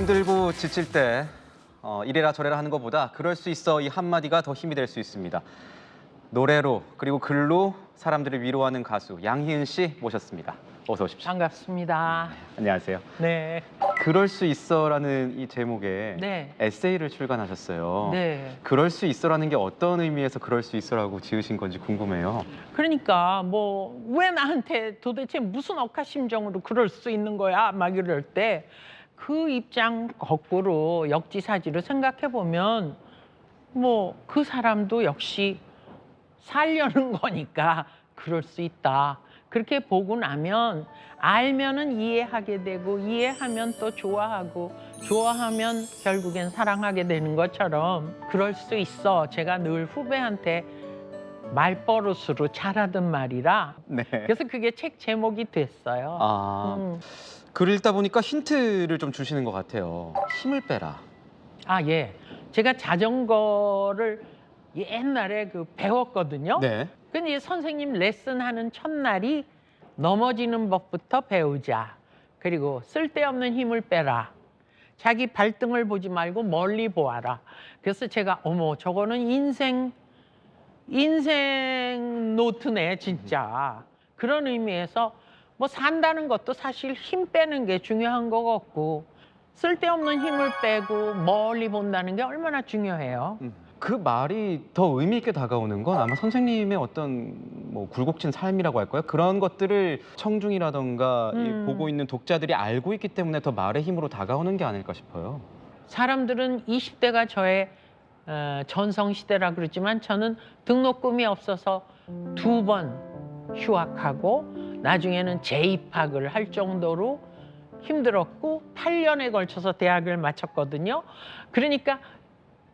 힘들고 지칠 때 이래라 저래라 하는 것보다 그럴 수 있어 이 한마디가 더 힘이 될 수 있습니다. 노래로 그리고 글로 사람들을 위로하는 가수 양희은 씨 모셨습니다. 어서 오십시오. 반갑습니다. 안녕하세요. 네. 그럴 수 있어라는 이 제목에 네. 에세이를 출간하셨어요. 네. 그럴 수 있어라는 게 어떤 의미에서 그럴 수 있어라고 지으신 건지 궁금해요. 그러니까 뭐 왜 나한테 도대체 무슨 억하심정으로 그럴 수 있는 거야? 막 이럴 때 그 입장 거꾸로 역지사지로 생각해 보면 뭐 그 사람도 역시 살려는 거니까 그럴 수 있다. 그렇게 보고 나면 알면은 이해하게 되고 이해하면 또 좋아하고 좋아하면 결국엔 사랑하게 되는 것처럼 그럴 수 있어. 제가 늘 후배한테 말버릇으로 잘하던 말이라 네. 그래서 그게 책 제목이 됐어요. 글을 읽다 보니까 힌트를 좀 주시는 것 같아요. 힘을 빼라. 아, 예. 제가 자전거를 옛날에 배웠거든요. 네. 근데 선생님 레슨하는 첫날이 넘어지는 법부터 배우자. 그리고 쓸데없는 힘을 빼라. 자기 발등을 보지 말고 멀리 보아라. 그래서 제가 어머 저거는 인생 노트네 진짜. 그런 의미에서 뭐 산다는 것도 사실 힘 빼는 게 중요한 것 같고 쓸데없는 힘을 빼고 멀리 본다는 게 얼마나 중요해요. 그 말이 더 의미 있게 다가오는 건 아마 선생님의 어떤 뭐 굴곡진 삶이라고 할까요? 그런 것들을 청중이라던가 이 보고 있는 독자들이 알고 있기 때문에 더 말의 힘으로 다가오는 게 아닐까 싶어요. 사람들은 20대가 저의 전성시대라 그러지만 저는 등록금이 없어서 2번 휴학하고 나중에는 재입학을 할 정도로 힘들었고 8년에 걸쳐서 대학을 마쳤거든요. 그러니까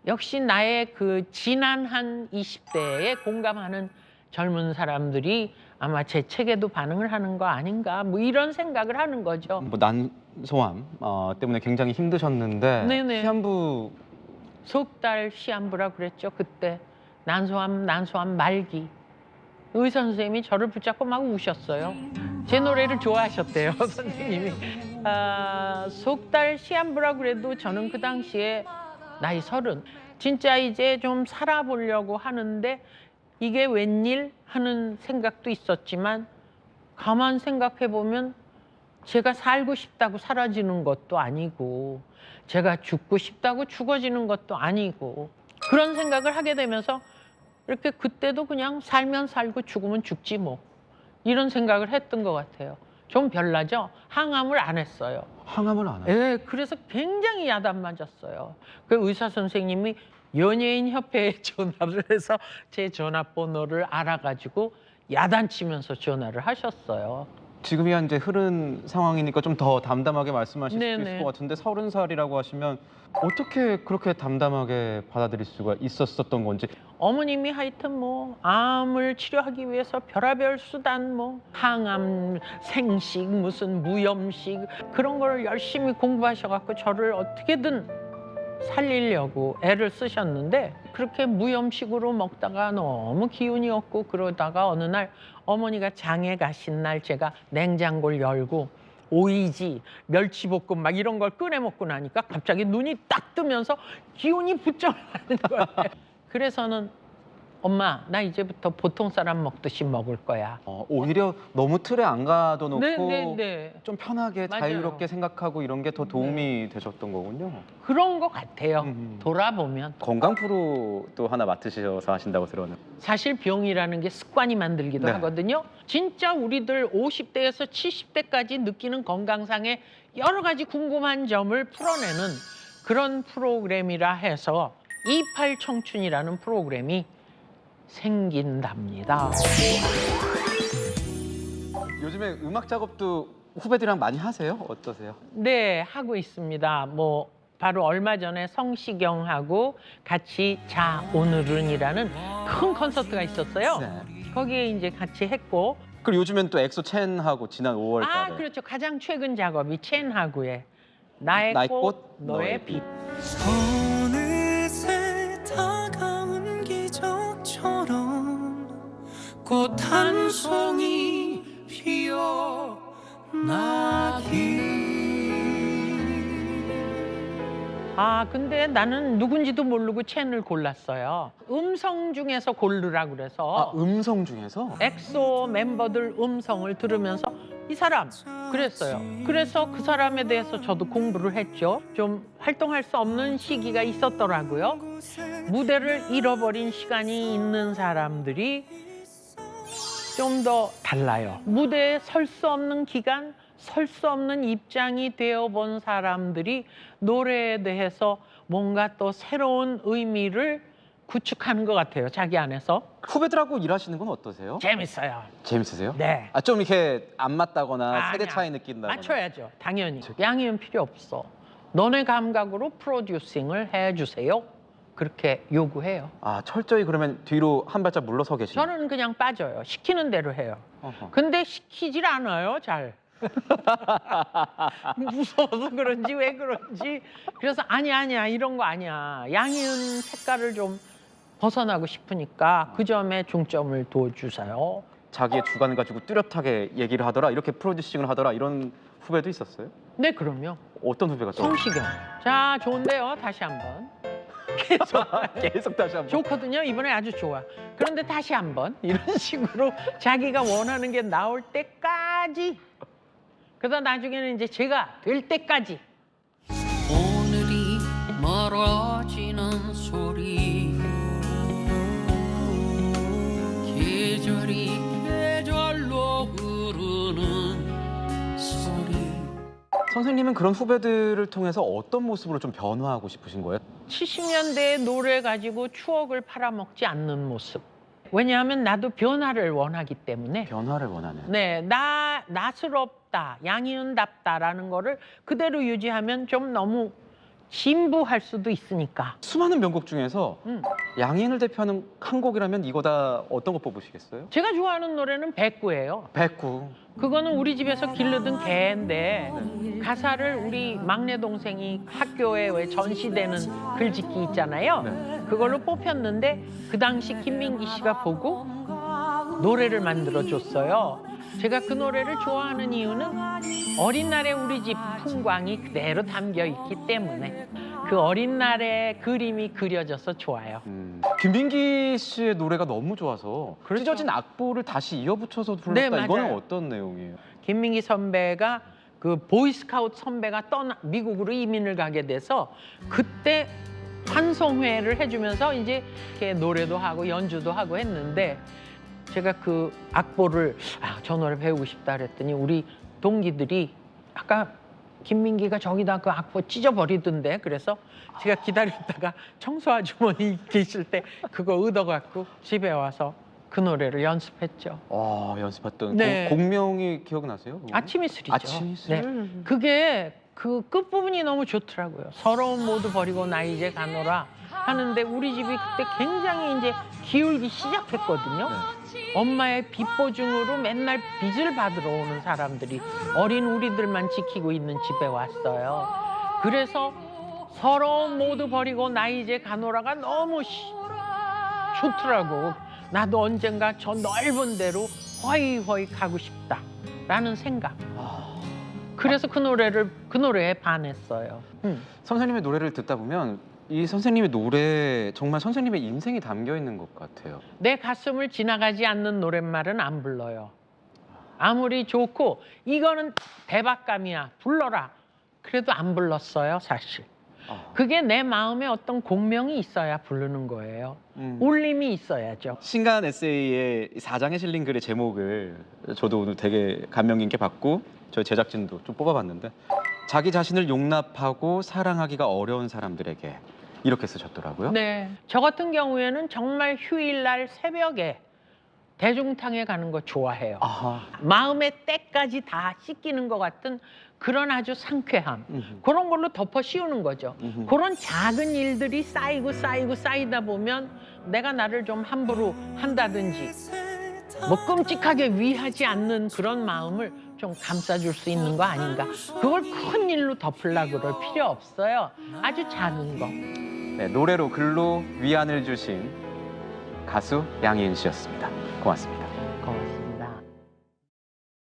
역시 나의 그 지난한 20대에 공감하는 젊은 사람들이 아마 제 책에도 반응을 하는 거 아닌가 뭐 이런 생각을 하는 거죠. 뭐 난소암 때문에 굉장히 힘드셨는데 네네. 시한부 석 달 시한부라 그랬죠. 그때 난소암 말기. 의사 선생님이 저를 붙잡고 막 우셨어요. 제 노래를 좋아하셨대요, 선생님이. 석 달 시한부라 그래도 저는 그 당시에 나이 30. 진짜 이제 좀 살아보려고 하는데 이게 웬일 하는 생각도 있었지만 가만 생각해 보면 제가 살고 싶다고 사라지는 것도 아니고 제가 죽고 싶다고 죽어지는 것도 아니고 그런 생각을 하게 되면서 이렇게 그때도 그냥 살면 살고 죽으면 죽지 뭐 이런 생각을 했던 것 같아요. 좀 별나죠? 항암을 안 했어요. 항암을 안 하세요? 예, 그래서 굉장히 야단 맞았어요. 그 의사 선생님이 연예인협회에 전화를 해서 제 전화번호를 알아가지고 야단치면서 전화를 하셨어요. 지금이 이제 흐른 상황이니까 좀 더 담담하게 말씀하실 수 있을 네네. 것 같은데 30살이라고 하시면 어떻게 그렇게 담담하게 받아들일 수가 있었던 건지. 어머님이 하여튼 뭐 암을 치료하기 위해서 별의별 수단 뭐 항암, 생식, 무슨 무염식 그런 걸 열심히 공부하셔갖고 저를 어떻게든 살리려고 애를 쓰셨는데 그렇게 무염식으로 먹다가 너무 기운이 없고 그러다가 어느 날 어머니가 장에 가신 날 제가 냉장고를 열고 오이지, 멸치볶음 막 이런 걸 꺼내 먹고 나니까 갑자기 눈이 딱 뜨면서 기운이 부쩍 나는 거예요. 그래서는 엄마 나 이제부터 보통 사람 먹듯이 먹을 거야. 오히려 너무 틀에 안 가둬놓고 네. 좀 편하게 맞아요. 자유롭게 생각하고 이런 게 더 도움이 되셨던 거군요. 그런 것 같아요. 음. 돌아보면. 건강 프로도 하나 맡으셔서 하신다고 들었는데. 사실 병이라는 게 습관이 만들기도 네. 하거든요. 진짜 우리들 50대에서 70대까지 느끼는 건강상의 여러 가지 궁금한 점을 풀어내는 그런 프로그램이라 해서 28 청춘이라는 프로그램이 생긴답니다. 요즘에 음악 작업도 후배들이랑 많이 하세요? 어떠세요? 네, 하고 있습니다. 뭐 바로 얼마 전에 성시경하고 같이 자 오늘은이라는 큰 콘서트가 있었어요. 네. 거기에 이제 같이 했고 그리고 요즘엔 또 엑소 첸하고 지난 5월 달에 그렇죠. 가장 최근 작업이 첸하구의 나의 꽃, 너의 빛. 어느새 다가온 기적처럼 꽃 한 송이 피어나기 아, 근데 나는 누군지도 모르고 채널 골랐어요. 음성 중에서 고르라 그래서 음성 중에서? 엑소 멤버들 음성을 들으면서 이 사람 그랬어요. 그래서 그 사람에 대해서 저도 공부를 했죠. 좀 활동할 수 없는 시기가 있었더라고요. 무대를 잃어버린 시간이 있는 사람들이 좀 더 달라요. 무대에 설 수 없는 기간, 설 수 없는 입장이 되어본 사람들이 노래에 대해서 뭔가 또 새로운 의미를 구축하는 것 같아요. 자기 안에서. 후배들하고 일하시는 건 어떠세요? 재밌어요. 재밌으세요? 네. 좀 이렇게 안 맞다거나 세대 아니야. 차이 느낀다거나. 맞춰야죠. 당연히. 양이은 필요 없어. 너네 감각으로 프로듀싱을 해주세요. 그렇게 요구해요. 철저히 그러면 뒤로 한 발짝 물러서 계시나요? 저는 그냥 빠져요. 시키는 대로 해요. 어허. 근데 시키질 않아요, 잘. 무서워서 그런지 왜 그런지. 그래서 아니야 이런 거 아니야. 양이은 색깔을 좀 벗어나고 싶으니까 그 점에 중점을 둬주세요. 자기의 주관을 가지고 뚜렷하게 얘기를 하더라, 이렇게 프로듀싱을 하더라, 이런 후배도 있었어요? 네, 그럼요. 어떤 후배가 또? 성시경. 자, 좋은데요. 다시 한번. 계속 다시 한번. 좋거든요. 이번에 아주 좋아. 그런데 다시 한번 이런 식으로 자기가 원하는 게 나올 때까지, 그러다 나중에는 이제 제가 될 때까지. 오늘이 멀어지는 소리 계절이 계절로 흐르는 소리. 선생님은 그런 후배들을 통해서 어떤 모습으로 좀 변화하고 싶으신 거예요? 70년대의 노래 가지고 추억을 팔아먹지 않는 모습. 왜냐하면 나도 변화를 원하기 때문에. 변화를 원하는. 네, 나스럽다, 양이은답다라는 거를 그대로 유지하면 좀 너무 진부할 수도 있으니까. 수많은 명곡 중에서 음. 양희은을 대표하는 한 곡이라면 이거다 어떤 거 뽑으시겠어요? 제가 좋아하는 노래는 백구예요. 백구. 그거는 우리 집에서 기르던 개인데 가사를 우리 막내 동생이 학교에 왜 전시되는 글짓기 있잖아요. 네. 그걸로 뽑혔는데 그 당시 김민기 씨가 보고 노래를 만들어줬어요. 제가 그 노래를 좋아하는 이유는 어린 날의 우리 집 풍광이 그대로 담겨 있기 때문에 그 어린 날의 그림이 그려져서 좋아요. 김민기 씨의 노래가 너무 좋아서 그렇죠. 찢어진 악보를 다시 이어붙여서 불렀다. 네, 맞아요. 이거는 어떤 내용이에요? 김민기 선배가 그 보이스카우트 선배가 미국으로 이민을 가게 돼서 그때 환송회를 해주면서 이제 이렇게 노래도 하고 연주도 하고 했는데 제가 그 악보를 저 노래 배우고 싶다 그랬더니 우리 동기들이 아까 김민기가 저기다 그 악보 찢어버리던데 그래서 제가 기다렸다가 청소 아주머니 계실 때 그거 얻어갖고 집에 와서 그 노래를 연습했죠. 연습했던 네. 곡명이 기억나세요? 아침 이슬이죠. 아침 이슬. 네. 그게 그 끝부분이 너무 좋더라고요. 서러움 모두 버리고 나 이제 가노라 하는데 우리 집이 그때 굉장히 이제 기울기 시작했거든요. 엄마의 빚보증으로 맨날 빚을 받으러 오는 사람들이 어린 우리들만 지키고 있는 집에 왔어요. 그래서 서러움 모두 버리고 나 이제 가노라가 너무 좋더라고. 나도 언젠가 저 넓은 데로 허이허이 가고 싶다라는 생각. 그래서 그 노래에 반했어요. 선생님의 노래를 듣다 보면 이 선생님의 노래 정말 선생님의 인생이 담겨 있는 것 같아요. 내 가슴을 지나가지 않는 노랫말은 안 불러요. 아무리 좋고 이거는 대박감이야 불러라 그래도 안 불렀어요 사실. 그게 내 마음에 어떤 공명이 있어야 부르는 거예요. 울림이 있어야죠. 신간 에세이의 4장에 실린 글의 제목을 저도 오늘 되게 감명 깊게 봤고 저희 제작진도 좀 뽑아봤는데 자기 자신을 용납하고 사랑하기가 어려운 사람들에게 이렇게 쓰셨더라고요. 네, 저 같은 경우에는 정말 휴일날 새벽에 대중탕에 가는 거 좋아해요. 마음의 때까지 다 씻기는 것 같은 그런 아주 상쾌함. 그런 걸로 덮어 씌우는 거죠. 그런 작은 일들이 쌓이다 보면 내가 나를 좀 함부로 한다든지 뭐 끔찍하게 위하지 않는 그런 마음을 좀 감싸줄 수 있는 거 아닌가. 그걸 큰 일로 덮으려고 그럴 필요 없어요. 아주 작은 거. 네, 노래로 글로 위안을 주신 가수 양희은 씨였습니다. 고맙습니다.